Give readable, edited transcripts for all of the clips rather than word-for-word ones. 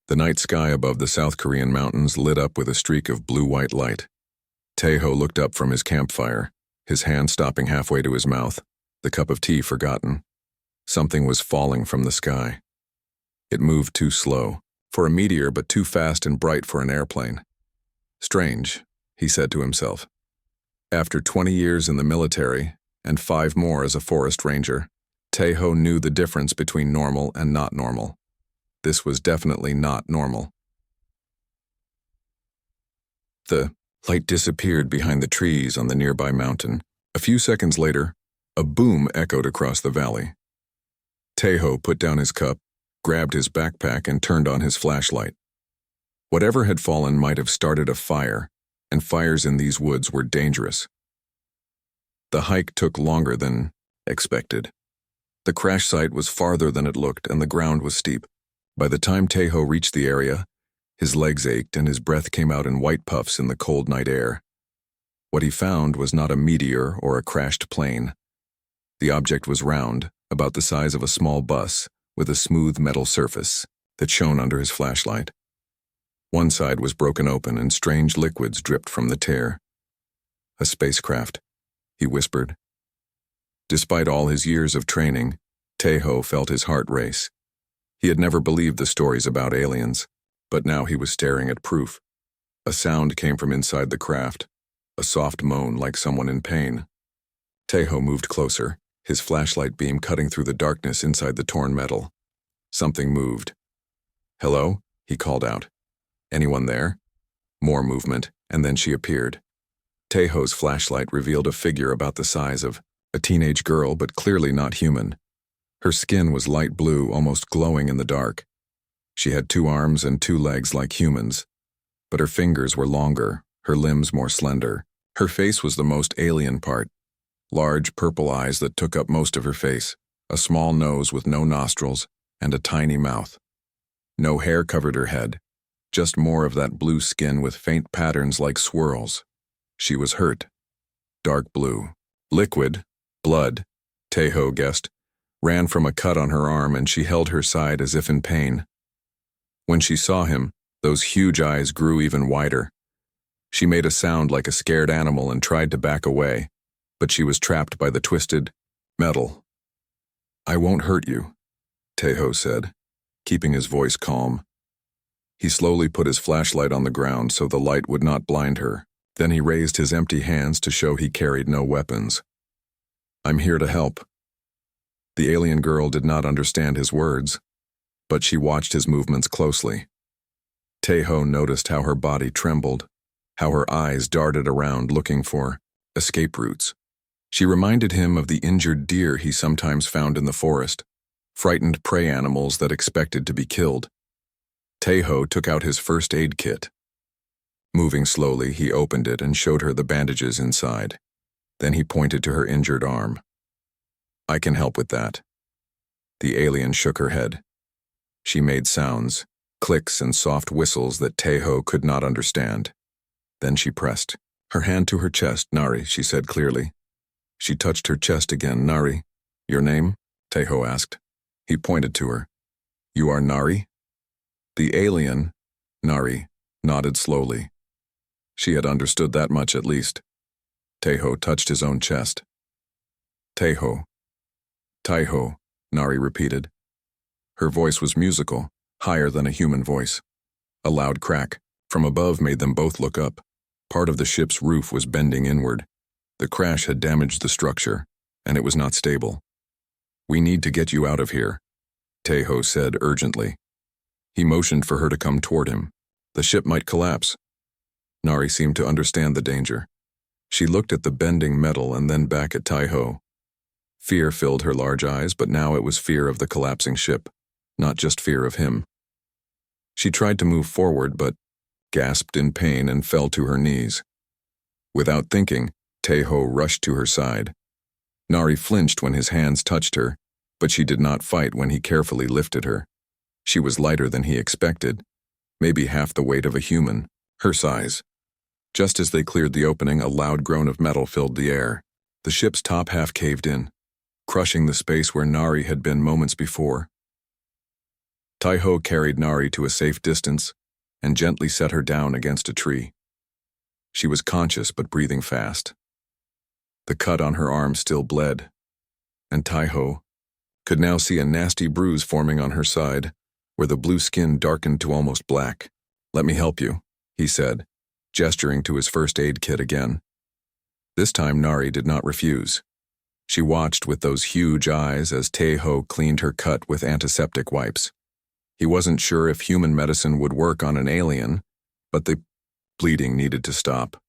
The night sky above the South Korean mountains lit up with a streak of blue-white light. Taeho looked up from his campfire, his hand stopping halfway to his mouth, the cup of tea forgotten. Something was falling from the sky. It moved too slow, for a meteor, but too fast and bright for an airplane. Strange, he said to himself. After 20 years in the military, and 5 more as a forest ranger, Taeho knew the difference between normal and not normal. This was definitely not normal. The light disappeared behind the trees on the nearby mountain. A few seconds later, a boom echoed across the valley. Taeho put down his cup, grabbed his backpack, and turned on his flashlight. Whatever had fallen might have started a fire, and fires in these woods were dangerous. The hike took longer than expected. The crash site was farther than it looked, and the ground was steep. By the time Taeho reached the area, his legs ached and his breath came out in white puffs in the cold night air. What he found was not a meteor or a crashed plane. The object was round, about the size of a small bus, with a smooth metal surface that shone under his flashlight. One side was broken open and strange liquids dripped from the tear. A spacecraft, he whispered. Despite all his years of training, Taeho felt his heart race. He had never believed the stories about aliens, but now he was staring at proof. A sound came from inside the craft, a soft moan like someone in pain. Taeho moved closer, his flashlight beam cutting through the darkness inside the torn metal. Something moved. "Hello?" he called out. "Anyone there?" More movement, and then she appeared. Taeho's flashlight revealed a figure about the size of a teenage girl, but clearly not human. Her skin was light blue, almost glowing in the dark. She had 2 arms and 2 legs like humans, but her fingers were longer, her limbs more slender. Her face was the most alien part. Large purple eyes that took up most of her face, a small nose with no nostrils, and a tiny mouth. No hair covered her head, just more of that blue skin with faint patterns like swirls. She was hurt. Dark blue. Liquid, blood, Taeho guessed, ran from a cut on her arm, and she held her side as if in pain. When she saw him, those huge eyes grew even wider. She made a sound like a scared animal and tried to back away, but she was trapped by the twisted metal. "I won't hurt you," Taeho said, keeping his voice calm. He slowly put his flashlight on the ground so the light would not blind her. Then he raised his empty hands to show he carried no weapons. "I'm here to help." The alien girl did not understand his words, but she watched his movements closely. Taeho noticed how her body trembled, how her eyes darted around looking for escape routes. She reminded him of the injured deer he sometimes found in the forest, frightened prey animals that expected to be killed. Taeho took out his first aid kit. Moving slowly, he opened it and showed her the bandages inside. Then he pointed to her injured arm. "I can help with that." The alien shook her head. She made sounds, clicks and soft whistles that Taeho could not understand. Then she pressed her hand to her chest. "Nari," she said clearly. She touched her chest again. "Nari." "Your name?" Taeho asked. He pointed to her. "You are Nari?" The alien, Nari, nodded slowly. She had understood that much at least. Taeho touched his own chest. "Taeho." "Taeho," Nari repeated. Her voice was musical, higher than a human voice. A loud crack from above made them both look up. Part of the ship's roof was bending inward. The crash had damaged the structure, and it was not stable. "We need to get you out of here," Taeho said urgently. He motioned for her to come toward him. The ship might collapse. Nari seemed to understand the danger. She looked at the bending metal and then back at Taeho. Fear filled her large eyes, but now it was fear of the collapsing ship, not just fear of him. She tried to move forward, but gasped in pain and fell to her knees. Without thinking, Taeho rushed to her side. Nari flinched when his hands touched her, but she did not fight when he carefully lifted her. She was lighter than he expected, maybe half the weight of a human, her size. Just as they cleared the opening, a loud groan of metal filled the air. The ship's top half caved in, crushing the space where Nari had been moments before. Tai-Ho carried Nari to a safe distance and gently set her down against a tree. She was conscious but breathing fast. The cut on her arm still bled, and Tai-Ho could now see a nasty bruise forming on her side, where the blue skin darkened to almost black. "Let me help you," he said, gesturing to his first aid kit again. This time Nari did not refuse. She watched with those huge eyes as Tai-Ho cleaned her cut with antiseptic wipes. He wasn't sure if human medicine would work on an alien, but the bleeding needed to stop.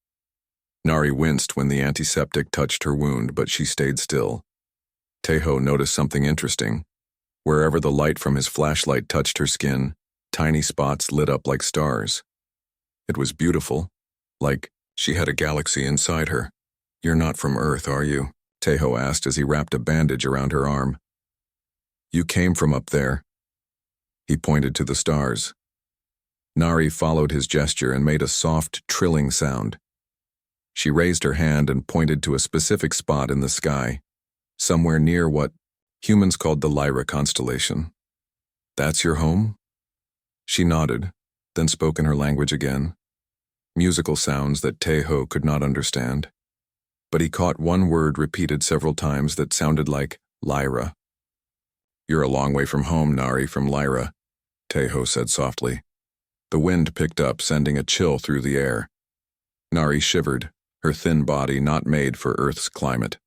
Nari winced when the antiseptic touched her wound, but she stayed still. Tai-Ho noticed something interesting. Wherever the light from his flashlight touched her skin, tiny spots lit up like stars. It was beautiful, like she had a galaxy inside her. "You're not from Earth, are you?" Tai-Ho asked as he wrapped a bandage around her arm. "You came from up there." He pointed to the stars. Nari followed his gesture and made a soft, trilling sound. She raised her hand and pointed to a specific spot in the sky, somewhere near what humans called the Lyra constellation. "That's your home?" She nodded, then spoke in her language again, musical sounds that Tai-Ho could not understand. But he caught one word repeated several times that sounded like Lyra. "You're a long way from home, Nari, from Lyra," Tai-Ho said softly. The wind picked up, sending a chill through the air. Nari shivered, her thin body not made for Earth's climate.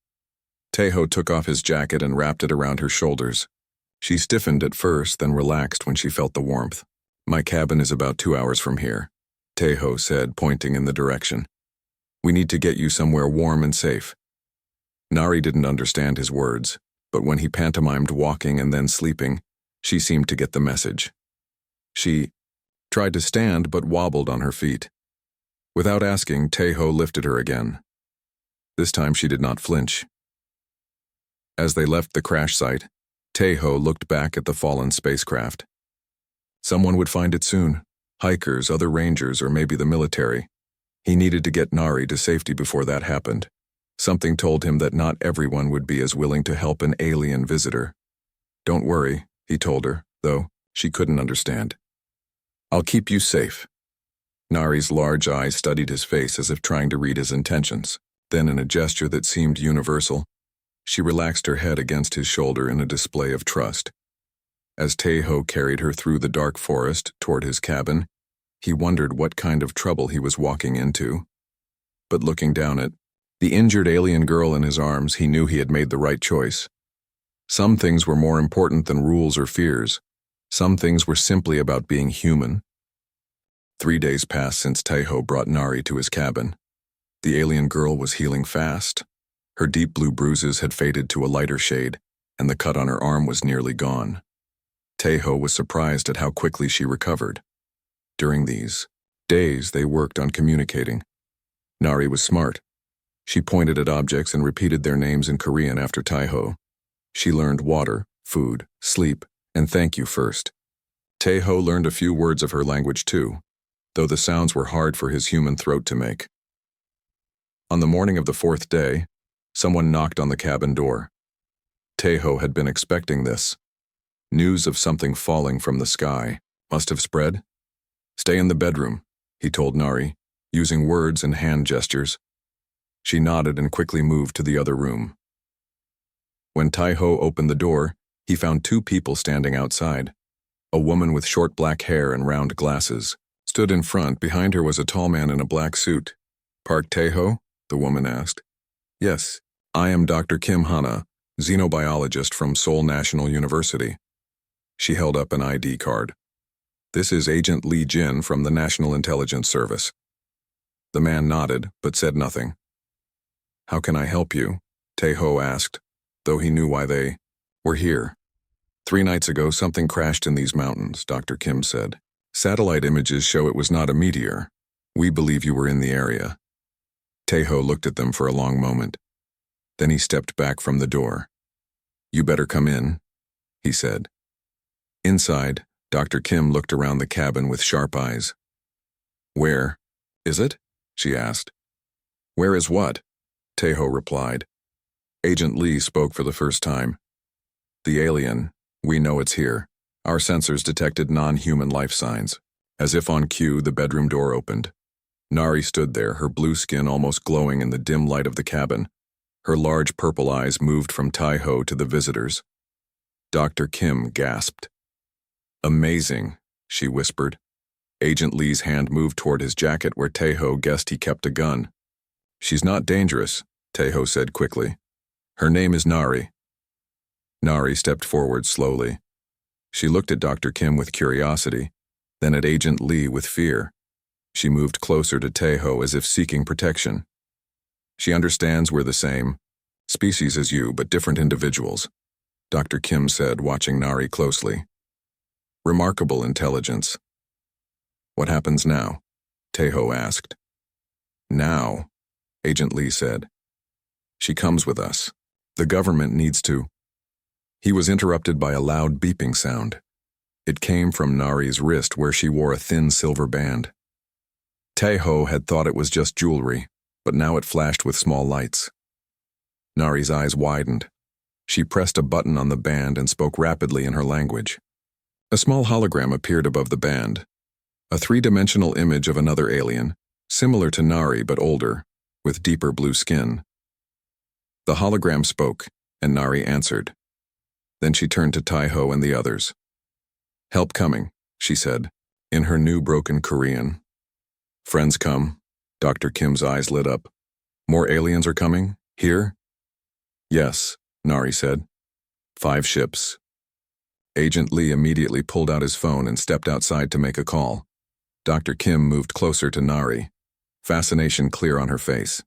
Tai-Ho took off his jacket and wrapped it around her shoulders. She stiffened at first, then relaxed when she felt the warmth. "My cabin is about 2 hours from here," Tai-Ho said, pointing in the direction. "We need to get you somewhere warm and safe." Nari didn't understand his words, but when he pantomimed walking and then sleeping, she seemed to get the message. She tried to stand but wobbled on her feet. Without asking, Tai-Ho lifted her again. This time she did not flinch. As they left the crash site, Tai-Ho looked back at the fallen spacecraft. Someone would find it soon. Hikers, other rangers, or maybe the military. He needed to get Nari to safety before that happened. Something told him that not everyone would be as willing to help an alien visitor. "Don't worry," he told her, though she couldn't understand. "I'll keep you safe." Nari's large eyes studied his face as if trying to read his intentions. Then, in a gesture that seemed universal, she relaxed her head against his shoulder in a display of trust. As Tai-Ho carried her through the dark forest toward his cabin, he wondered what kind of trouble he was walking into. But looking down at the injured alien girl in his arms, he knew he had made the right choice. Some things were more important than rules or fears. Some things were simply about being human. 3 days passed since Tai-Ho brought Nari to his cabin. The alien girl was healing fast. Her deep blue bruises had faded to a lighter shade, and the cut on her arm was nearly gone. Tai-Ho was surprised at how quickly she recovered. During these days, they worked on communicating. Nari was smart. She pointed at objects and repeated their names in Korean after Tai-Ho. She learned water, food, sleep, and thank you first. Tai-Ho learned a few words of her language too, though the sounds were hard for his human throat to make. On the morning of the 4th day, someone knocked on the cabin door. Tai-Ho had been expecting this. News of something falling from the sky must have spread. "Stay in the bedroom," he told Nari, using words and hand gestures. She nodded and quickly moved to the other room. When Tai-Ho opened the door, he found 2 people standing outside. A woman with short black hair and round glasses stood in front. Behind her was a tall man in a black suit. "Park Tai-Ho?" the woman asked. "Yes, I am Dr. Kim Hana, xenobiologist from Seoul National University." She held up an ID card. "This is Agent Lee Jin from the National Intelligence Service." The man nodded, but said nothing. "How can I help you?" Tai-Ho asked, though he knew why they were here. 3 nights ago, something crashed in these mountains, Dr. Kim said. "Satellite images show it was not a meteor. We believe you were in the area." Tai-Ho looked at them for a long moment. Then he stepped back from the door. "You better come in," he said. Inside, Dr. Kim looked around the cabin with sharp eyes. "Where is it?" she asked. "Where is what?" Tai-Ho replied. Agent Lee spoke for the first time. "The alien, we know it's here. Our sensors detected non-human life signs. As if on cue, the bedroom door opened. Nari stood there, her blue skin almost glowing in the dim light of the cabin. Her large purple eyes moved from Tai-Ho to the visitors. Dr. Kim gasped. "Amazing," she whispered. Agent Lee's hand moved toward his jacket where Tai-Ho guessed he kept a gun. "She's not dangerous," Tai-Ho said quickly. "Her name is Nari." Nari stepped forward slowly. She looked at Dr. Kim with curiosity, then at Agent Lee with fear. She moved closer to Tai-Ho as if seeking protection. "She understands we're the same species as you, but different individuals," Dr. Kim said, watching Nari closely. "Remarkable intelligence." "What happens now?" Tai-Ho asked. "Now," Agent Lee said. "She comes with us. The government needs to—" He was interrupted by a loud beeping sound. It came from Nari's wrist where she wore a thin silver band. Tai-Ho had thought it was just jewelry, but now it flashed with small lights. Nari's eyes widened. She pressed a button on the band and spoke rapidly in her language. A small hologram appeared above the band. A three-dimensional image of another alien, similar to Nari but older, with deeper blue skin. The hologram spoke, and Nari answered. Then she turned to Tai-Ho and the others. "Help coming," she said, in her new broken Korean. "Friends come." Dr. Kim's eyes lit up. "More aliens are coming? Here?" "Yes," Nari said. 5 ships. Agent Lee immediately pulled out his phone and stepped outside to make a call. Dr. Kim moved closer to Nari, fascination clear on her face.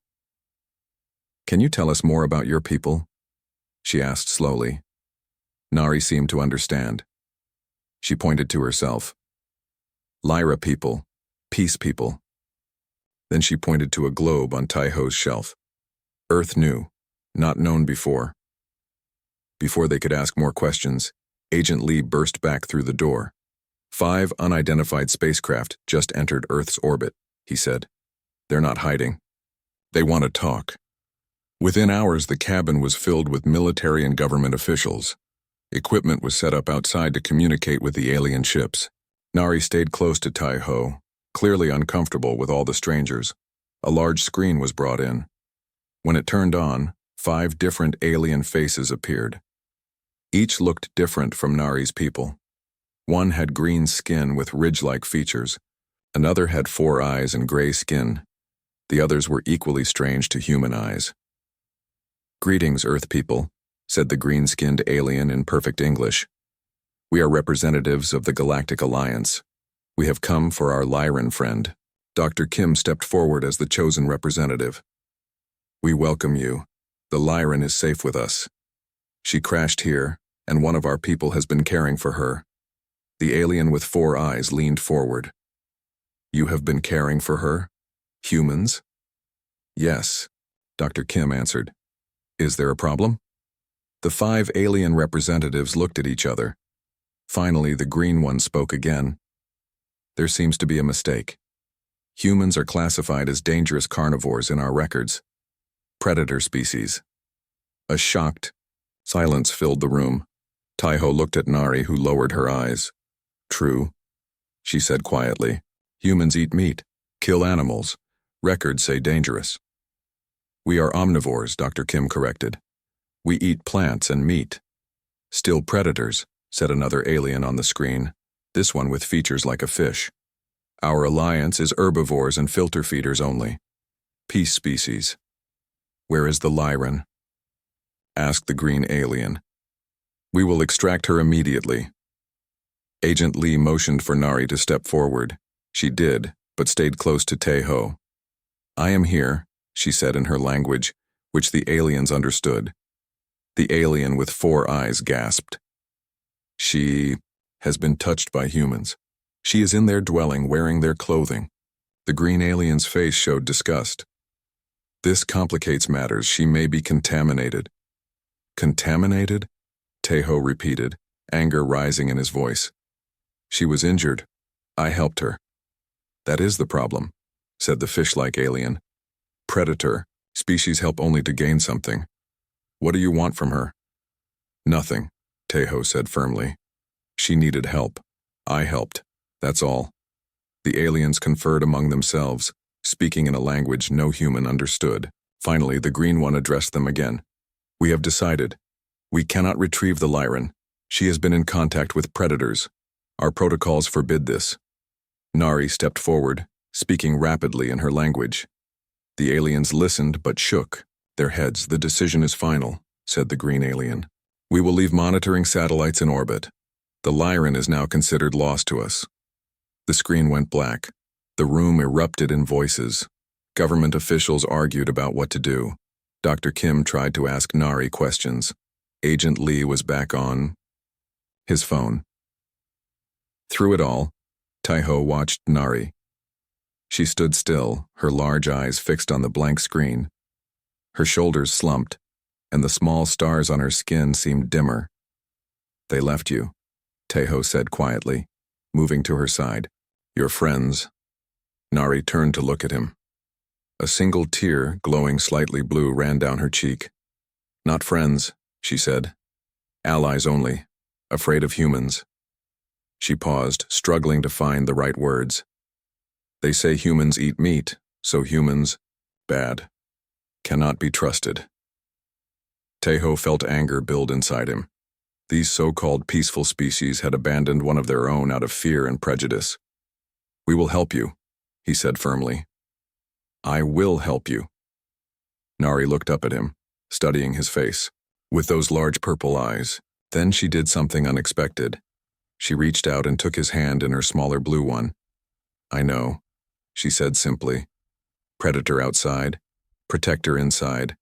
"Can you tell us more about your people?" she asked slowly. Nari seemed to understand. She pointed to herself. "Lyra people, peace people." Then she pointed to a globe on Tai-Ho's shelf. "Earth new, not known before." Before they could ask more questions, Agent Lee burst back through the door. 5 unidentified spacecraft just entered Earth's orbit, he said. "They're not hiding. They want to talk." Within hours, the cabin was filled with military and government officials. Equipment was set up outside to communicate with the alien ships. Nari stayed close to Tai-Ho, clearly uncomfortable with all the strangers. A large screen was brought in. When it turned on, 5 different alien faces appeared. Each looked different from Nari's people. One had green skin with ridge-like features. Another had 4 eyes and gray skin. The others were equally strange to human eyes. "Greetings, Earth people," said the green-skinned alien in perfect English. "We are representatives of the Galactic Alliance. We have come for our Lyran friend." Dr. Kim stepped forward as the chosen representative. "We welcome you. The Lyran is safe with us. She crashed here, and one of our people has been caring for her." The alien with 4 eyes leaned forward. "You have been caring for her? Humans?" "Yes," Dr. Kim answered. "Is there a problem?" The 5 alien representatives looked at each other. Finally, the green one spoke again. "There seems to be a mistake. Humans are classified as dangerous carnivores in our records. Predator species." A shocked silence filled the room. Tai-Ho looked at Nari, who lowered her eyes. "True," she said quietly. "Humans eat meat, kill animals. Records say dangerous." "We are omnivores," Dr. Kim corrected. "We eat plants and meat." "Still predators," said another alien on the screen, this one with features like a fish. "Our alliance is herbivores and filter feeders only. Peace species." "Where is the Lyran?" asked the green alien. "We will extract her immediately." Agent Lee motioned for Nari to step forward. She did, but stayed close to Tai-Ho. "I am here," she said in her language, which the aliens understood. The alien with 4 eyes gasped. "She has been touched by humans. She is in their dwelling wearing their clothing." The green alien's face showed disgust. "This complicates matters. She may be contaminated." "Contaminated?" Tai-Ho repeated, anger rising in his voice. "She was injured. I helped her." "That is the problem," said the fish-like alien. "Predator. Species help only to gain something. What do you want from her?" "Nothing," Tai-Ho said firmly. She needed help. I helped. That's all. The aliens conferred among themselves, speaking in a language no human understood. Finally, the green one addressed them again. We have decided. We cannot retrieve the Lyran. She has been in contact with predators. Our protocols forbid this. Nari stepped forward, speaking rapidly in her language. The aliens listened but shook their heads. The decision is final, said the green alien. We will leave monitoring satellites in orbit. The Lyran is now considered lost to us. The screen went black. The room erupted in voices. Government officials argued about what to do. Dr. Kim tried to ask Nari questions. Agent Lee was back on his phone. Through it all, Taiho watched Nari. She stood still, her large eyes fixed on the blank screen. Her shoulders slumped, and the small stars on her skin seemed dimmer. They left you, Taiho said quietly, moving to her side. Your friends. Nari turned to look at him. A single tear, glowing slightly blue, ran down her cheek. Not friends, she said. Allies only, afraid of humans. She paused, struggling to find the right words. They say humans eat meat, so humans, bad, cannot be trusted. Taiho felt anger build inside him. These so-called peaceful species had abandoned one of their own out of fear and prejudice. We will help you, he said firmly. I will help you. Nari looked up at him, studying his face, with those large purple eyes. Then she did something unexpected. She reached out and took his hand in her smaller blue one. I know, she said simply. Predator outside, protector inside.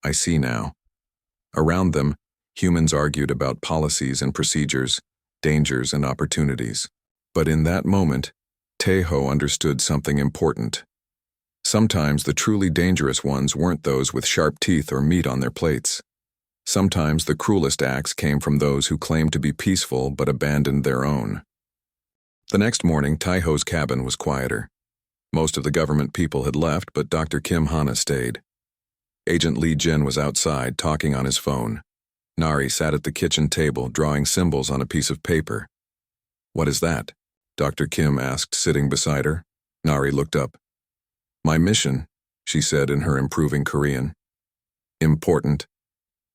I see now. Around them, humans argued about policies and procedures, dangers and opportunities. But in that moment, Taiho understood something important. Sometimes the truly dangerous ones weren't those with sharp teeth or meat on their plates. Sometimes the cruelest acts came from those who claimed to be peaceful but abandoned their own. The next morning, Taiho's cabin was quieter. Most of the government people had left, but Dr. Kim Hana stayed. Agent Lee Jin was outside, talking on his phone. Nari sat at the kitchen table, drawing symbols on a piece of paper. What is that? Dr. Kim asked, sitting beside her. Nari looked up. My mission, she said in her improving Korean. Important.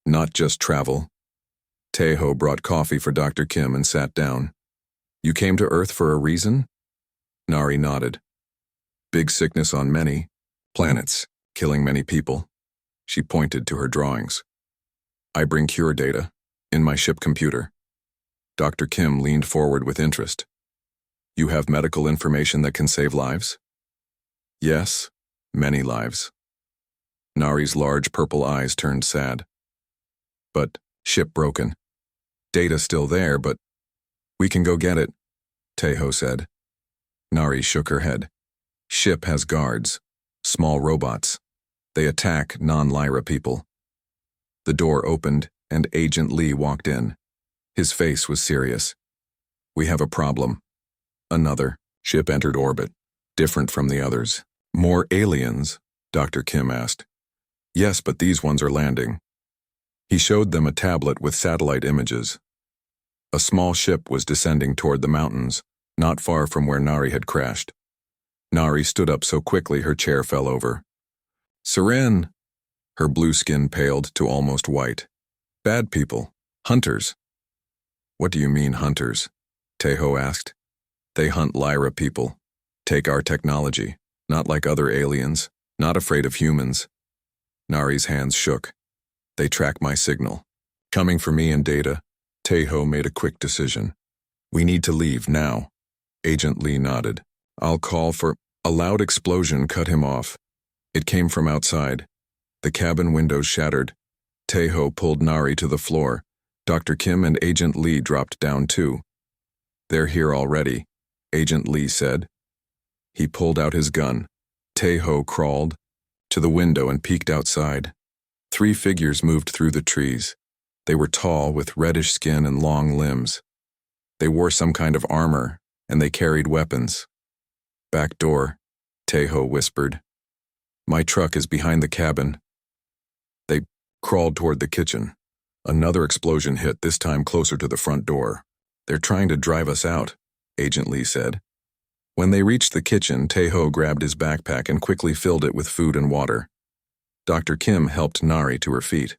Not just travel. Taiho brought coffee for Dr. Kim and sat down. You came to Earth for a reason? Nari nodded. Big sickness on many planets, killing many people. She pointed to her drawings. I bring cure data, in my ship computer. Dr. Kim leaned forward with interest. You have medical information that can save lives? Yes, many lives. Nari's large purple eyes turned sad. But, ship broken. Data still there, but we can go get it, Taiho said. Nari shook her head. Ship has guards, small robots. They attack non-Lyra people. The door opened, and Agent Lee walked in. His face was serious. We have a problem. Another ship entered orbit, different from the others. More aliens? Dr. Kim asked. Yes, but these ones are landing. He showed them a tablet with satellite images. A small ship was descending toward the mountains, not far from where Nari had crashed. Nari stood up so quickly her chair fell over. Seren! Her blue skin paled to almost white. Bad people. Hunters. What do you mean, hunters? Taiho asked. They hunt Lyra people. Take our technology. Not like other aliens. Not afraid of humans. Nari's hands shook. They track my signal. Coming for me and data, Taiho made a quick decision. We need to leave now. Agent Lee nodded. I'll call for... A loud explosion cut him off. It came from outside. The cabin windows shattered. Taiho pulled Nari to the floor. Dr. Kim and Agent Lee dropped down too. They're here already, Agent Lee said. He pulled out his gun. Taiho crawled to the window and peeked outside. 3 figures moved through the trees. They were tall, with reddish skin and long limbs. They wore some kind of armor, and they carried weapons. Back door, Taiho whispered. My truck is behind the cabin. They crawled toward the kitchen. Another explosion hit, this time closer to the front door. They're trying to drive us out, Agent Lee said. When they reached the kitchen, Tae-ho grabbed his backpack and quickly filled it with food and water. Dr. Kim helped Nari to her feet.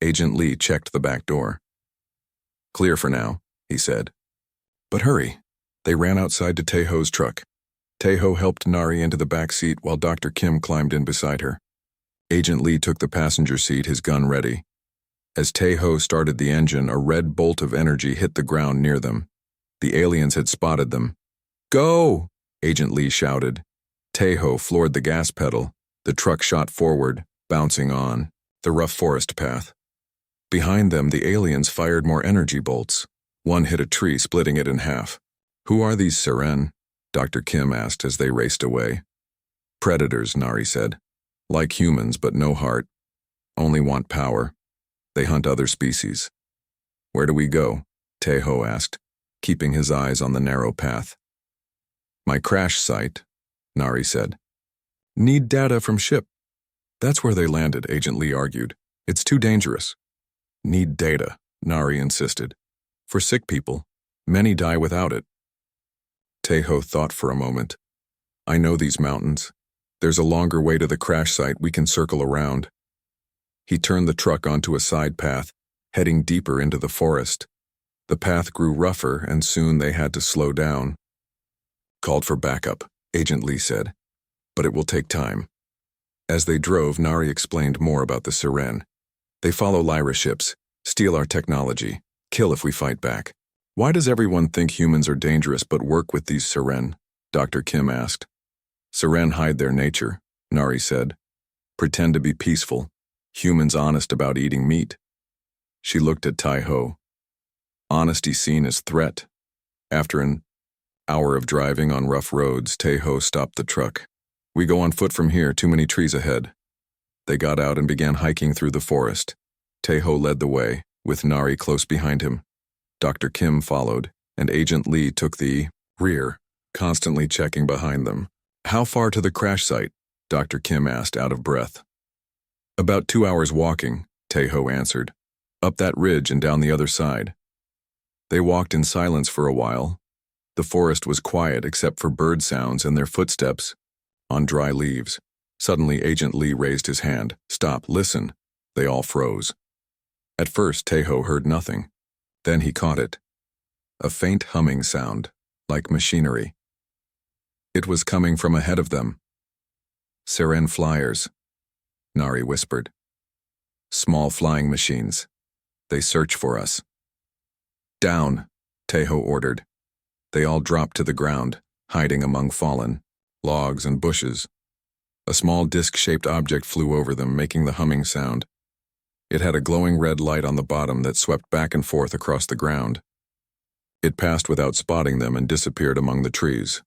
Agent Lee checked the back door. Clear for now, he said. But hurry. They ran outside to Tae-ho's truck. Tae-ho helped Nari into the back seat while Dr. Kim climbed in beside her. Agent Lee took the passenger seat, his gun ready. As Tae-ho started the engine, a red bolt of energy hit the ground near them. The aliens had spotted them. Go! Agent Lee shouted. Tae-ho floored the gas pedal. The truck shot forward, bouncing on the rough forest path. Behind them, the aliens fired more energy bolts. One hit a tree, splitting it in half. Who are these Seren? Dr. Kim asked as they raced away. Predators, Nari said. Like humans, but no heart. Only want power. They hunt other species. Where do we go? Tae-ho asked, keeping his eyes on the narrow path. My crash site, Nari said. Need data from ship. That's where they landed, Agent Lee argued. It's too dangerous. Need data, Nari insisted. For sick people, many die without it. Tae-ho thought for a moment. I know these mountains. There's a longer way to the crash site we can circle around. He turned the truck onto a side path, heading deeper into the forest. The path grew rougher, and soon they had to slow down. Called for backup, Agent Lee said. But it will take time. As they drove, Nari explained more about the Seren. They follow Lyra ships, steal our technology, kill if we fight back. Why does everyone think humans are dangerous but work with these Seren? Dr. Kim asked. Seren hide their nature, Nari said. Pretend to be peaceful. Humans honest about eating meat. She looked at Tae-ho. Honesty seen as threat. After an hour of driving on rough roads, Tae-ho stopped the truck. We go on foot from here, too many trees ahead. They got out and began hiking through the forest. Tae-ho led the way, with Nari close behind him. Dr. Kim followed, and Agent Lee took the rear, constantly checking behind them. How far to the crash site? Dr. Kim asked, out of breath. About 2 hours walking, Tae-ho answered. Up that ridge and down the other side. They walked in silence for a while. The forest was quiet except for bird sounds and their footsteps on dry leaves. Suddenly, Agent Lee raised his hand. Stop, listen. They all froze. At first, Tae-ho heard nothing. Then he caught it. A faint humming sound, like machinery. It was coming from ahead of them. Seren flyers, Nari whispered. Small flying machines. They search for us. Down, Tae-ho ordered. They all dropped to the ground, hiding among fallen logs and bushes. A small disc-shaped object flew over them, making the humming sound. It had a glowing red light on the bottom that swept back and forth across the ground. It passed without spotting them and disappeared among the trees.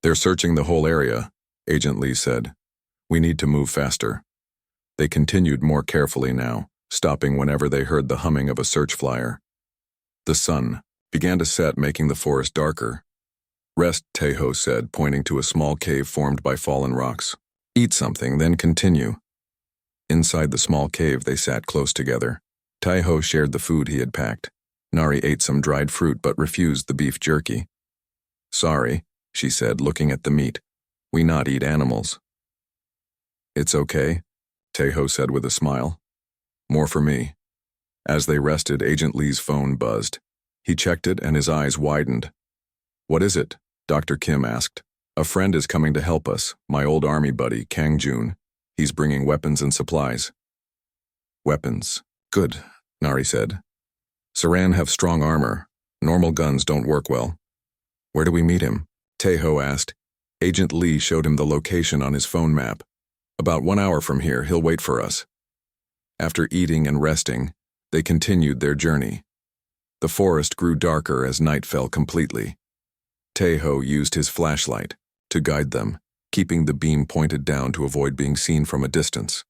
They're searching the whole area, Agent Lee said. We need to move faster. They continued more carefully now, stopping whenever they heard the humming of a search flyer. The sun began to set, making the forest darker. Rest, Tae-ho said, pointing to a small cave formed by fallen rocks. Eat something, then continue. Inside the small cave, they sat close together. Tae-ho shared the food he had packed. Nari ate some dried fruit but refused the beef jerky. Sorry, she said, looking at the meat. We not eat animals. It's okay, Tae-ho said with a smile. More for me. As they rested, Agent Lee's phone buzzed. He checked it and his eyes widened. What is it? Dr. Kim asked. A friend is coming to help us, my old army buddy, Kang Jun. He's bringing weapons and supplies. Weapons. Good, Nari said. Seren have strong armor. Normal guns don't work well. Where do we meet him? Tae-ho asked. Agent Lee showed him the location on his phone map. About 1 hour from here, he'll wait for us. After eating and resting, they continued their journey. The forest grew darker as night fell completely. Tae-ho used his flashlight to guide them, keeping the beam pointed down to avoid being seen from a distance.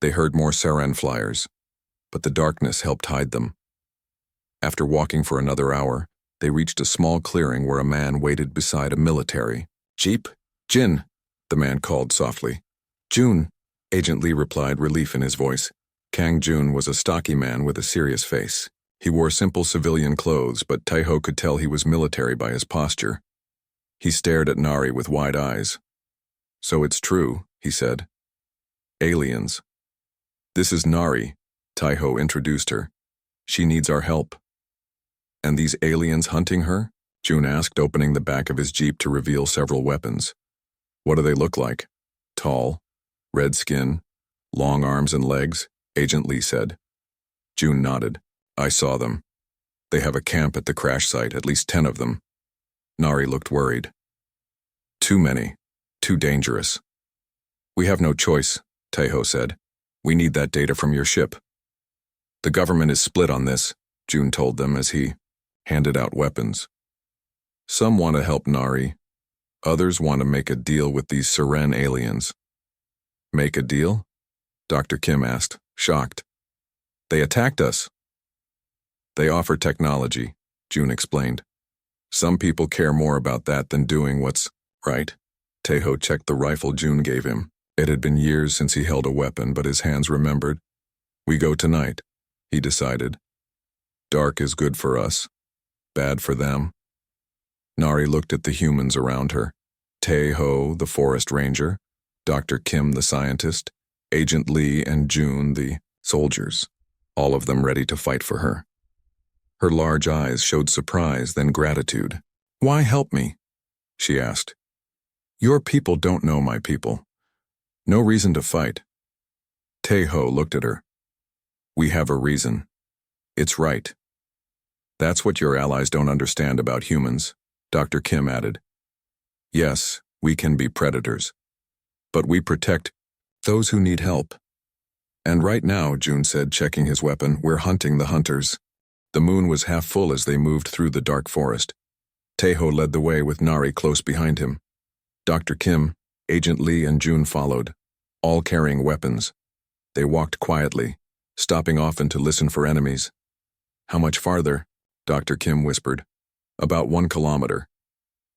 They heard more Seren flyers, but the darkness helped hide them. After walking for another hour, they reached a small clearing where a man waited beside a military jeep. Jin, the man called softly. Jun, Agent Lee replied, relief in his voice. Kang Jun was a stocky man with a serious face. He wore simple civilian clothes, but Taiho could tell he was military by his posture. He stared at Nari with wide eyes. "So it's true," he said. "Aliens. This is Nari," Taiho introduced her. "She needs our help." "And these aliens hunting her?" June asked, opening the back of his jeep to reveal several weapons. "What do they look like?" "Tall, red skin, long arms and legs," Agent Lee said. June nodded. "I saw them. They have a camp at the crash site, at least 10 of them." Nari looked worried. "Too many. Too dangerous." "We have no choice," Taiho said. "We need that data from your ship." "The government is split on this," June told them as he handed out weapons. "Some want to help Nari. Others want to make a deal with these Seren aliens." "Make a deal?" Dr. Kim asked, shocked. "They attacked us." "They offer technology," June explained. "Some people care more about that than doing what's right." Taiho checked the rifle June gave him. It had been years since he held a weapon, but his hands remembered. "We go tonight," he decided. "Dark is good for us, bad for them." Nari looked at the humans around her. Taiho, the forest ranger, Dr. Kim, the scientist, Agent Lee, and June, the soldiers, all of them ready to fight for her. Her large eyes showed surprise, then gratitude. "Why help me?" she asked. "Your people don't know my people. No reason to fight." Taiho looked at her. "We have a reason. It's right." "That's what your allies don't understand about humans," Dr. Kim added. "Yes, we can be predators. But we protect those who need help." "And right now," June said, checking his weapon, "we're hunting the hunters." The moon was half full as they moved through the dark forest. Taiho led the way with Nari close behind him. Dr. Kim, Agent Lee, and June followed, all carrying weapons. They walked quietly, stopping often to listen for enemies. "How much farther?" Dr. Kim whispered. "About 1 kilometer.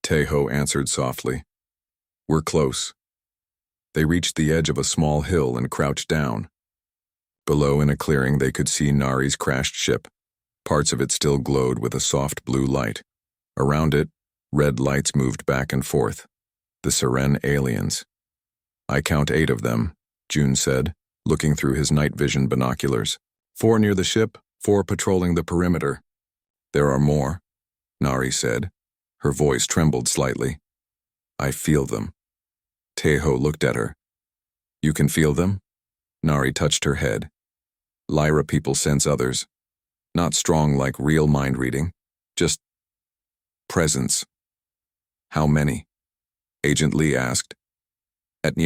Taiho answered softly. "We're close." They reached the edge of a small hill and crouched down. Below, in a clearing, they could see Nari's crashed ship. Parts of it still glowed with a soft blue light. Around it, red lights moved back and forth. The Seren aliens. "I count 8 of them," June said, looking through his night vision binoculars. 4 near the ship, 4 patrolling the perimeter." "There are more," Nari said. Her voice trembled slightly. "I feel them." Taiho looked at her. "You can feel them?" Nari touched her head. "Lyra people sense others. Not strong like real mind reading, just presence." "How many?" Agent Lee asked. "At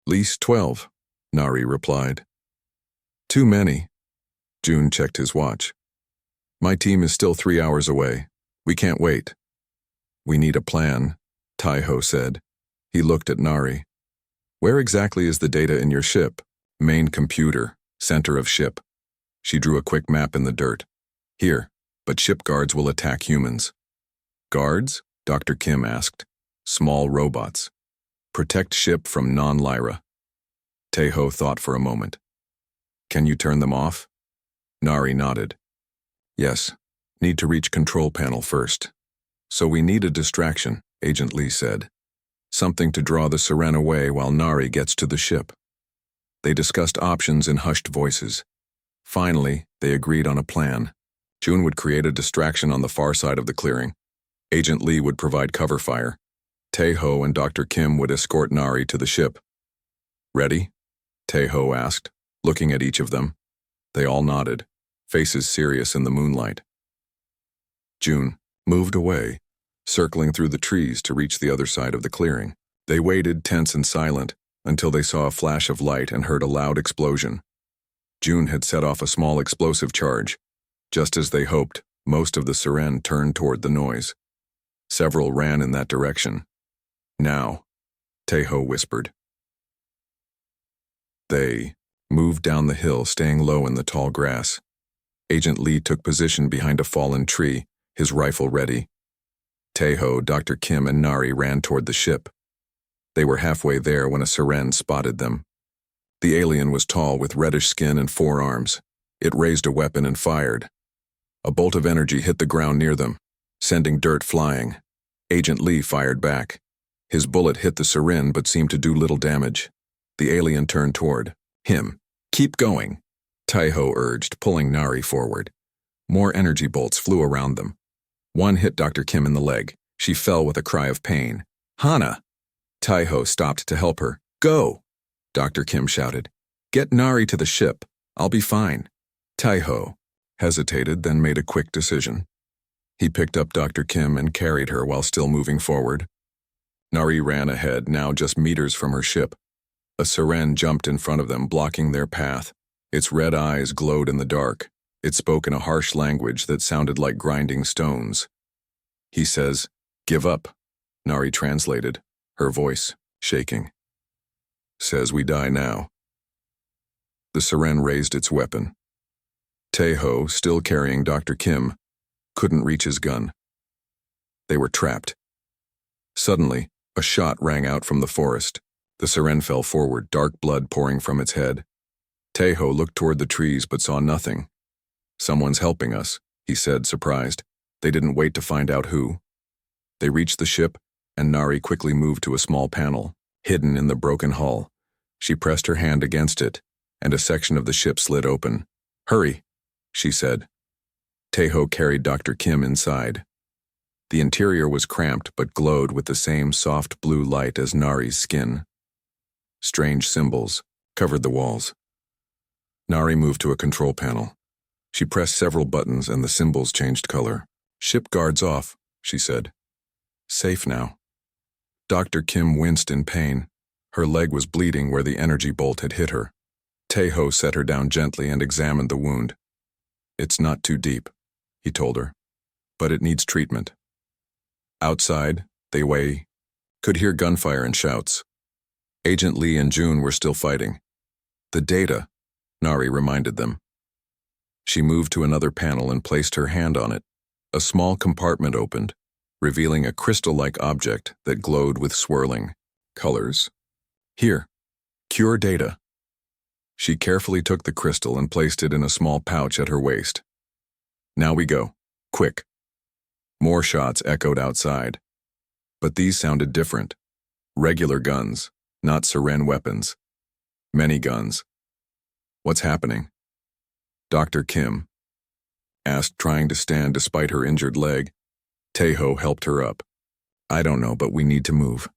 least 12, Nari replied. "Too many." June checked his watch. "My team is still 3 hours away. We can't wait." "We need a plan," Taiho said. He looked at Nari. "Where exactly is the data in your ship?" "Main computer, center of ship." She drew a quick map in the dirt. "Here, but ship guards will attack humans." "Guards?" Dr. Kim asked. "Small robots. Protect ship from non-Lyra." Taiho thought for a moment. "Can you turn them off?" Nari nodded. "Yes, need to reach control panel first." "So we need a distraction," Agent Lee said. "Something to draw the Seren away while Nari gets to the ship." They discussed options in hushed voices. Finally, they agreed on a plan. June would create a distraction on the far side of the clearing. Agent Lee would provide cover fire. Taiho and Dr. Kim would escort Nari to the ship. "Ready?" Taiho asked, looking at each of them. They all nodded, faces serious in the moonlight. June moved away, circling through the trees to reach the other side of the clearing. They waited, tense and silent, until they saw a flash of light and heard a loud explosion. June had set off a small explosive charge. Just as they hoped, most of the Seren turned toward the noise. Several ran in that direction. "Now," Taiho whispered. They moved down the hill, staying low in the tall grass. Agent Lee took position behind a fallen tree, his rifle ready. Taiho, Dr. Kim, and Nari ran toward the ship. They were halfway there when a Seren spotted them. The alien was tall with reddish skin and 4 arms. It raised a weapon and fired. A bolt of energy hit the ground near them, sending dirt flying. Agent Lee fired back. His bullet hit the Siren but seemed to do little damage. The alien turned toward him. "Keep going," Tai-Ho urged, pulling Nari forward. More energy bolts flew around them. One hit Dr. Kim in the leg. She fell with a cry of pain. "Hana!" Tai-Ho stopped to help her. "Go!" Dr. Kim shouted. "Get Nari to the ship. I'll be fine." Tai-Ho hesitated, then made a quick decision. He picked up Dr. Kim and carried her while still moving forward. Nari ran ahead, now just meters from her ship. A Siren jumped in front of them, blocking their path. Its red eyes glowed in the dark. It spoke in a harsh language that sounded like grinding stones. "He says, 'Give up,'" Nari translated, her voice shaking. "Says we die now." The Siren raised its weapon. Tai-Ho, still carrying Dr. Kim, couldn't reach his gun. They were trapped. Suddenly, a shot rang out from the forest. The Siren fell forward, dark blood pouring from its head. Tai-Ho looked toward the trees but saw nothing. "Someone's helping us," he said, surprised. They didn't wait to find out who. They reached the ship, and Nari quickly moved to a small panel, hidden in the broken hull. She pressed her hand against it, and a section of the ship slid open. "Hurry," she said. Tai-Ho carried Dr. Kim inside. The interior was cramped but glowed with the same soft blue light as Nari's skin. Strange symbols covered the walls. Nari moved to a control panel. She pressed several buttons and the symbols changed color. "Ship guards off," she said. "Safe now." Dr. Kim winced in pain. Her leg was bleeding where the energy bolt had hit her. Tai-Ho set her down gently and examined the wound. "It's not too deep," he told her, "but it needs treatment." Outside, they could hear gunfire and shouts. Agent Lee and June were still fighting. "The data," Nari reminded them. She moved to another panel and placed her hand on it. A small compartment opened, revealing a crystal-like object that glowed with swirling colors. "Here, cure data." She carefully took the crystal and placed it in a small pouch at her waist. "Now we go. Quick." More shots echoed outside. But these sounded different. Regular guns, not Siren weapons. Many guns. "What's happening?" Dr. Kim asked, trying to stand despite her injured leg. Tai-Ho helped her up. "I don't know, but we need to move."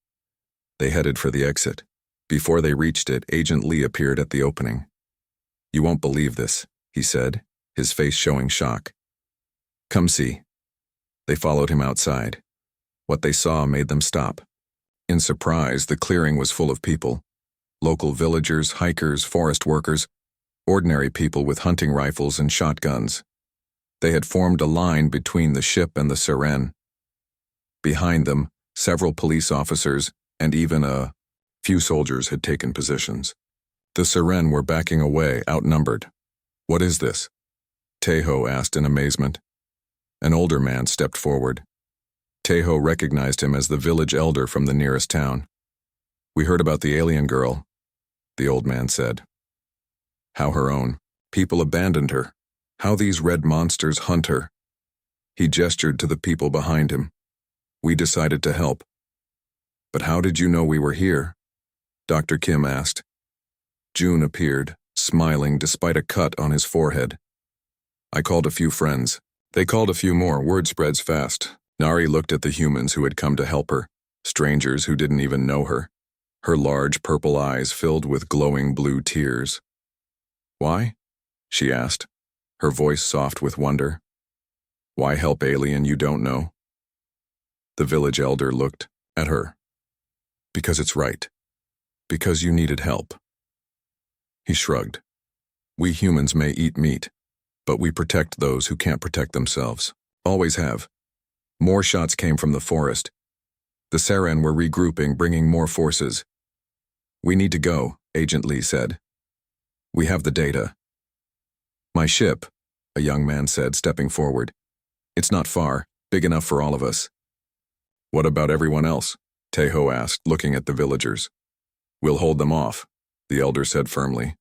They headed for the exit. Before they reached it, Agent Lee appeared at the opening. "You won't believe this," he said, his face showing shock. "Come see." They followed him outside. What they saw made them stop. In surprise, the clearing was full of people. Local villagers, hikers, forest workers, ordinary people with hunting rifles and shotguns. They had formed a line between the ship and the Siren. Behind them, several police officers and even a few soldiers had taken positions. The Siren were backing away, outnumbered. "What is this?" Tai-Ho asked in amazement. An older man stepped forward. Tai-Ho recognized him as the village elder from the nearest town. "We heard about the alien girl," the old man said. "How her own people abandoned her. How these red monsters hunt her." He gestured to the people behind him. "We decided to help." "But how did you know we were here?" Dr. Kim asked. June appeared, smiling despite a cut on his forehead. "I called a few friends. They called a few more. Word spreads fast." Nari looked at the humans who had come to help her, strangers who didn't even know her. Her large purple eyes filled with glowing blue tears. "Why?" she asked, her voice soft with wonder. "Why help alien you don't know?" The village elder looked at her. "Because it's right. Because you needed help." He shrugged. "We humans may eat meat, but we protect those who can't protect themselves. Always have." More shots came from the forest. The Siren were regrouping, bringing more forces. "We need to go," Agent Lee said. "We have the data." "My ship," a young man said, stepping forward. "It's not far, big enough for all of us." "What about everyone else?" Tai-Ho asked, looking at the villagers. "We'll hold them off," the elder said firmly.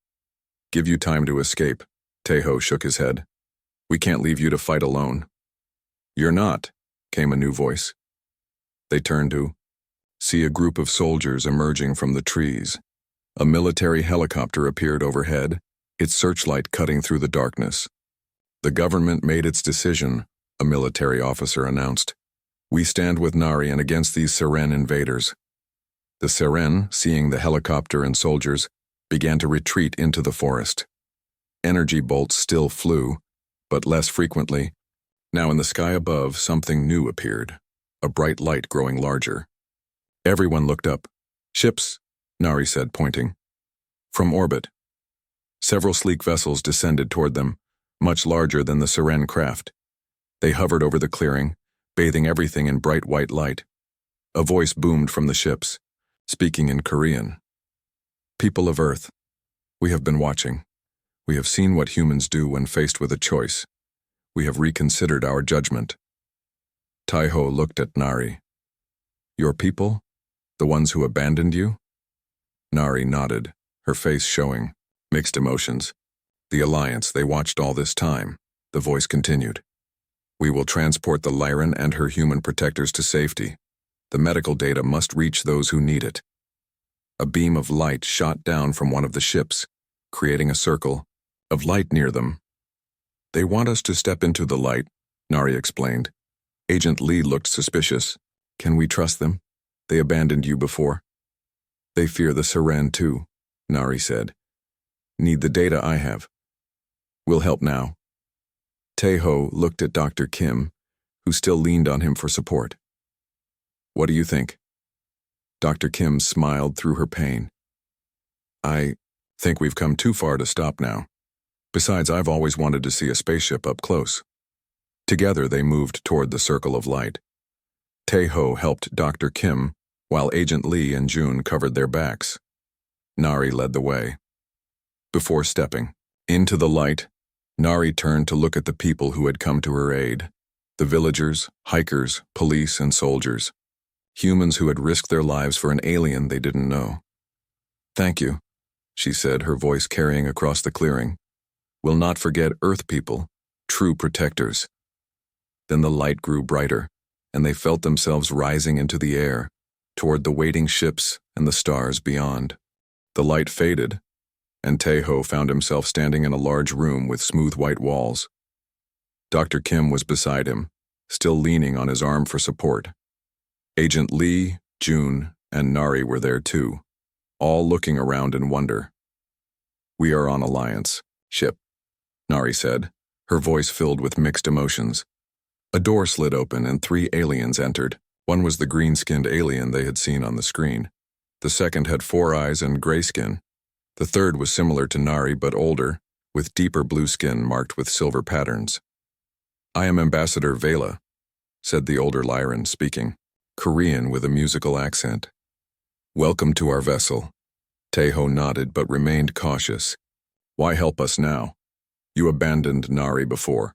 "Give you time to escape." Tai-Ho shook his head. We can't leave you to fight alone." "You're not," came a new voice. They turned to see a group of soldiers emerging from the trees. A military helicopter appeared overhead, its searchlight cutting through the darkness. "The government made its decision," a military officer announced. "We stand with Nari and against these Seren invaders." The Seren, seeing the helicopter and soldiers, began to retreat into the forest. Energy bolts still flew, but less frequently. Now in the sky above, something new appeared, a bright light growing larger. Everyone looked up. "Ships," Nari said, pointing. "From orbit." Several sleek vessels descended toward them, much larger than the Seren craft. They hovered over the clearing, bathing everything in bright white light. A voice boomed from the ships, speaking in Korean. "People of Earth, we have been watching. We have seen what humans do when faced with a choice. We have reconsidered our judgment." Taiho looked at Nari. "Your people? The ones who abandoned you?" Nari nodded, her face showing mixed emotions. "The Alliance, they watched all this time," the voice continued. "We will transport the Lyran and her human protectors to safety. The medical data must reach those who need it." A beam of light shot down from one of the ships, creating a circle of light near them. "They want us to step into the light," Nari explained. Agent Lee looked suspicious. "Can we trust them? They abandoned you before." "They fear the Seren too," Nari said. "Need the data I have. We'll help now." Taeho looked at Dr. Kim, who still leaned on him for support. "What do you think?" Dr. Kim smiled through her pain. "I think we've come too far to stop now. Besides, I've always wanted to see a spaceship up close." Together they moved toward the circle of light. Taeho helped Dr. Kim, while Agent Lee and June covered their backs. Nari led the way. Before stepping into the light, Nari turned to look at the people who had come to her aid. The villagers, hikers, police, and soldiers. Humans who had risked their lives for an alien they didn't know. "Thank you," she said, her voice carrying across the clearing. "We'll not forget Earth people, true protectors." Then the light grew brighter, and they felt themselves rising into the air, toward the waiting ships and the stars beyond. The light faded, and Taeho found himself standing in a large room with smooth white walls. Dr. Kim was beside him, still leaning on his arm for support. Agent Lee, June, and Nari were there too, all looking around in wonder. "We are on Alliance ship," Nari said, her voice filled with mixed emotions. A door slid open and 3 aliens entered. One was the green-skinned alien they had seen on the screen. The second had 4 eyes and gray skin. The third was similar to Nari but older, with deeper blue skin marked with silver patterns. "I am Ambassador Vela," said the older Lyran, speaking Korean with a musical accent. "Welcome to our vessel." Taeho nodded but remained cautious. "Why help us now? You abandoned Nari before."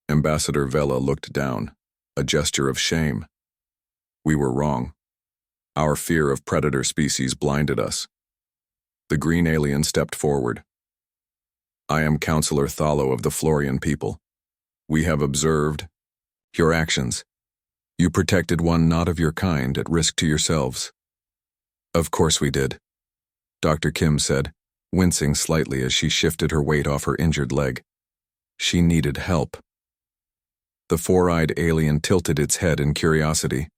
Ambassador Vela looked down, a gesture of shame. "We were wrong. Our fear of predator species blinded us." The green alien stepped forward. "I am Counselor Thalo of the Florian people. We have observed your actions. You protected one not of your kind at risk to yourselves." "Of course we did," Dr. Kim said, wincing slightly as she shifted her weight off her injured leg. She needed help. The 4-eyed alien tilted its head in curiosity.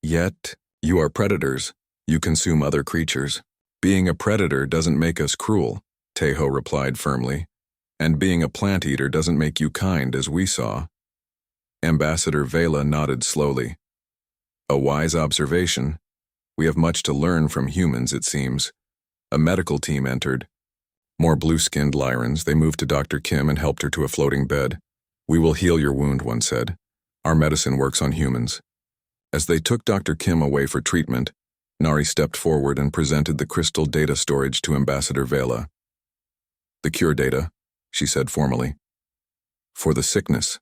"Yet, you are predators. You consume other creatures. Being a predator doesn't make us cruel," Taeho replied firmly. "And being a plant eater doesn't make you kind, as we saw." Ambassador Vela nodded slowly. "A wise observation. We have much to learn from humans, it seems." A medical team entered. More blue-skinned Lyrans, they moved to Dr. Kim and helped her to a floating bed. "We will heal your wound," one said. "Our medicine works on humans." As they took Dr. Kim away for treatment, Nari stepped forward and presented the crystal data storage to Ambassador Vela. "The cure data," she said formally. "For the sickness."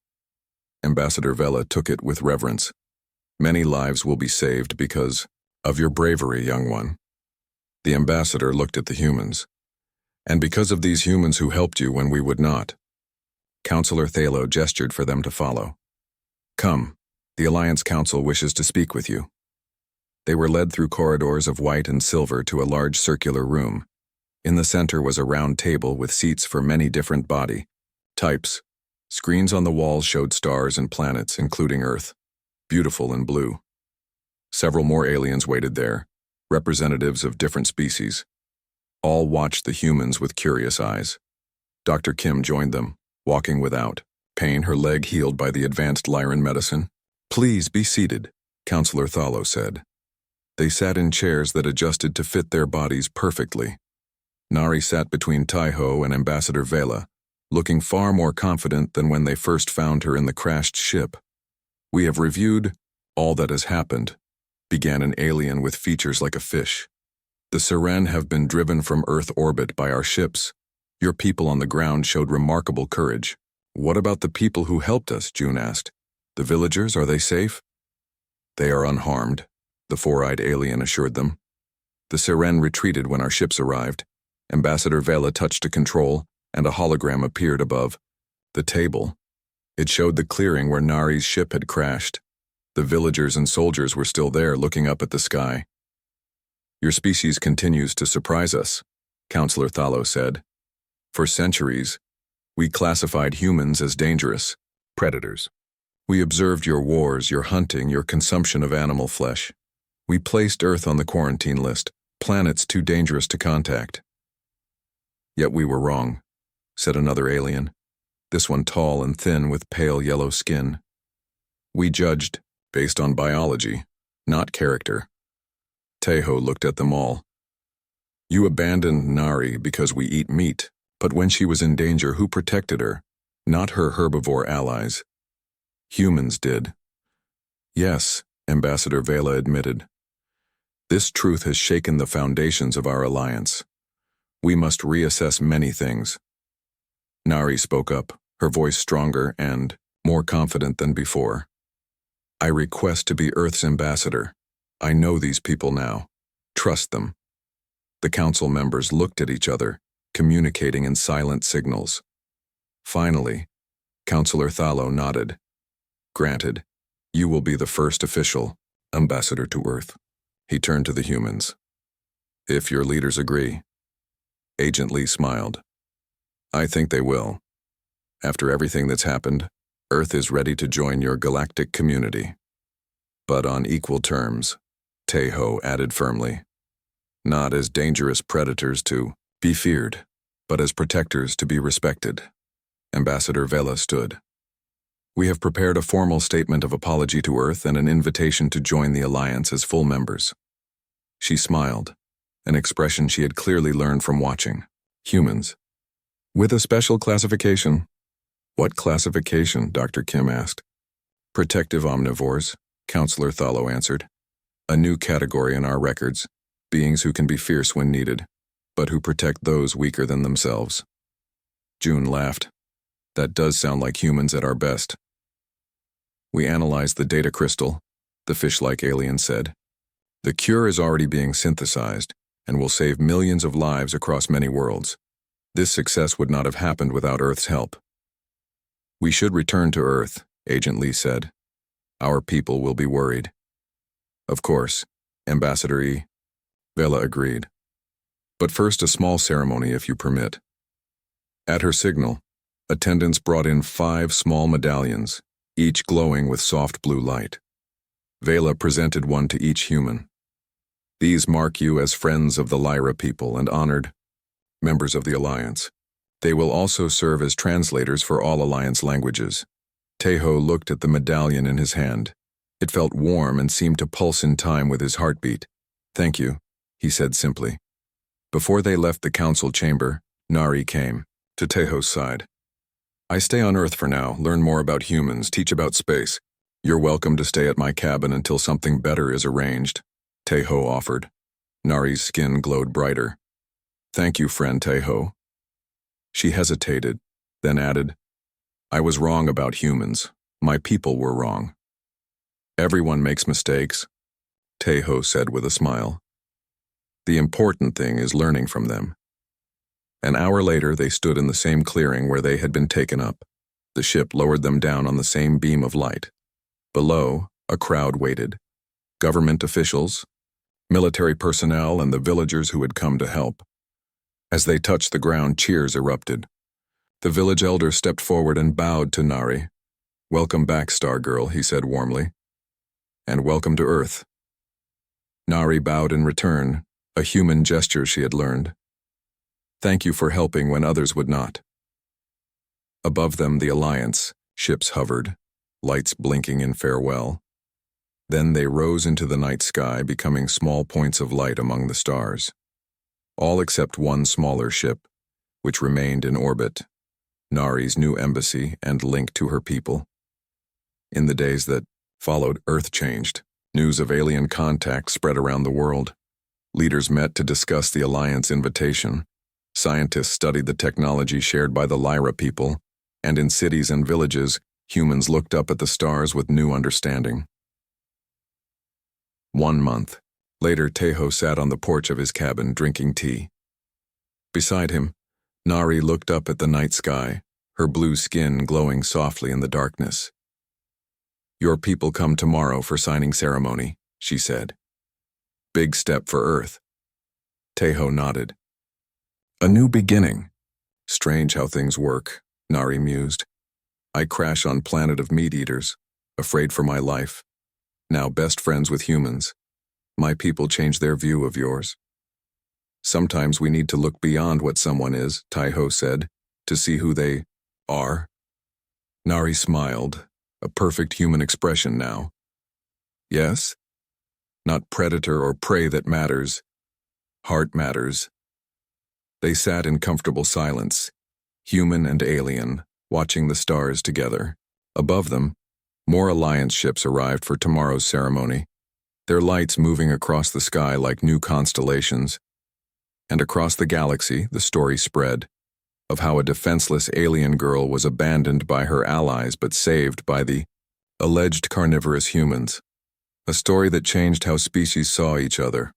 Ambassador Vela took it with reverence. "Many lives will be saved because of your bravery, young one." The ambassador looked at the humans. "And because of these humans who helped you when we would not." Counselor Thalo gestured for them to follow. Come, the Alliance Council wishes to speak with you. They were led through corridors of white and silver to a large circular room. In the center was a round table with seats for many different body types. Screens on the walls showed stars and planets, including Earth, beautiful and blue. Several more aliens waited there, representatives of different species. All watched the humans with curious eyes. Dr. Kim joined them, walking without pain, her leg healed by the advanced Lyran medicine. Please be seated, Counselor Thalo said. They sat in chairs that adjusted to fit their bodies perfectly. Nari sat between Taiho and Ambassador Vela, looking far more confident than when they first found her in the crashed ship. We have reviewed all that has happened, began an alien with features like a fish. The Seren have been driven from Earth orbit by our ships. Your people on the ground showed remarkable courage. What about the people who helped us? June asked. The villagers, are they safe? They are unharmed, the four-eyed alien assured them. The Seren retreated when our ships arrived. Ambassador Vela touched a control, and a hologram appeared above the table. It showed the clearing where Nari's ship had crashed. The villagers and soldiers were still there, looking up at the sky. Your species continues to surprise us, Counselor Thalo said. For centuries, we classified humans as dangerous predators. We observed your wars, your hunting, your consumption of animal flesh. We placed Earth on the quarantine list, planets too dangerous to contact. Yet we were wrong, said another alien, this one tall and thin with pale yellow skin. We judged based on biology, not character. Taiho looked at them all. You abandoned Nari because we eat meat, but when she was in danger, who protected her? Not her herbivore allies. Humans did. Yes, Ambassador Vela admitted. This truth has shaken the foundations of our alliance. We must reassess many things. Nari spoke up, her voice stronger and more confident than before. I request to be Earth's ambassador. I know these people now. Trust them. The council members looked at each other, communicating in silent signals. Finally, Counselor Thalo nodded. Granted, you will be the first official ambassador to Earth. He turned to the humans. If your leaders agree. Agent Lee smiled. I think they will. After everything that's happened, Earth is ready to join your galactic community. But on equal terms, Taiho added firmly. Not as dangerous predators to be feared, but as protectors to be respected. Ambassador Vela stood. We have prepared a formal statement of apology to Earth and an invitation to join the Alliance as full members. She smiled, an expression she had clearly learned from watching. Humans. With a special classification. What classification? Dr. Kim asked. Protective omnivores, Counselor Thalo answered. A new category in our records, beings who can be fierce when needed, but who protect those weaker than themselves. June laughed. That does sound like humans at our best. We analyzed the data crystal, the fish-like alien said. The cure is already being synthesized and will save millions of lives across many worlds. This success would not have happened without Earth's help. We should return to Earth, Agent Lee said. Our people will be worried. Of course, Ambassador E. Vela agreed. But first a small ceremony, if you permit. At her signal, attendants brought in 5 small medallions, each glowing with soft blue light. Vela presented one to each human. These mark you as friends of the Lyra people and honored members of the Alliance. They will also serve as translators for all Alliance languages. Taiho looked at the medallion in his hand. It felt warm and seemed to pulse in time with his heartbeat. Thank you, he said simply. Before they left the council chamber, Nari came to Taiho's side. I stay on Earth for now, learn more about humans, teach about space. You're welcome to stay at my cabin until something better is arranged, Taiho offered. Nari's skin glowed brighter. Thank you, friend Taiho. She hesitated, then added, I was wrong about humans. My people were wrong. Everyone makes mistakes, Taiho said with a smile. The important thing is learning from them. An hour later, they stood in the same clearing where they had been taken up. The ship lowered them down on the same beam of light. Below, a crowd waited. Government officials, military personnel, and the villagers who had come to help. As they touched the ground, cheers erupted. The village elder stepped forward and bowed to Nari. "Welcome back, Stargirl," he said warmly. "And welcome to Earth." Nari bowed in return, a human gesture she had learned. "Thank you for helping when others would not." Above them, the Alliance ships hovered, lights blinking in farewell. Then they rose into the night sky, becoming small points of light among the stars. All except one smaller ship, which remained in orbit, Nari's new embassy and link to her people. In the days that followed, Earth changed. News of alien contact spread around the world. Leaders met to discuss the Alliance invitation. Scientists studied the technology shared by the Lyra people, and in cities and villages, humans looked up at the stars with new understanding. 1 month later, Tejo sat on the porch of his cabin drinking tea. Beside him, Nari looked up at the night sky, her blue skin glowing softly in the darkness. "Your people come tomorrow for signing ceremony," she said. "Big step for Earth." Tejo nodded. "A new beginning. Strange how things work," Nari mused. "I crash on planet of meat-eaters, afraid for my life. Now best friends with humans. My people change their view of yours." "Sometimes we need to look beyond what someone is," Tejo said, "to see who they are." Nari smiled, a perfect human expression now. "Yes? Not predator or prey that matters. Heart matters." They sat in comfortable silence, human and alien, watching the stars together. Above them, more Alliance ships arrived for tomorrow's ceremony, their lights moving across the sky like new constellations. And across the galaxy, the story spread, of how a defenseless alien girl was abandoned by her allies but saved by the alleged carnivorous humans. A story that changed how species saw each other.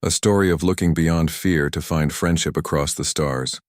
A story of looking beyond fear to find friendship across the stars.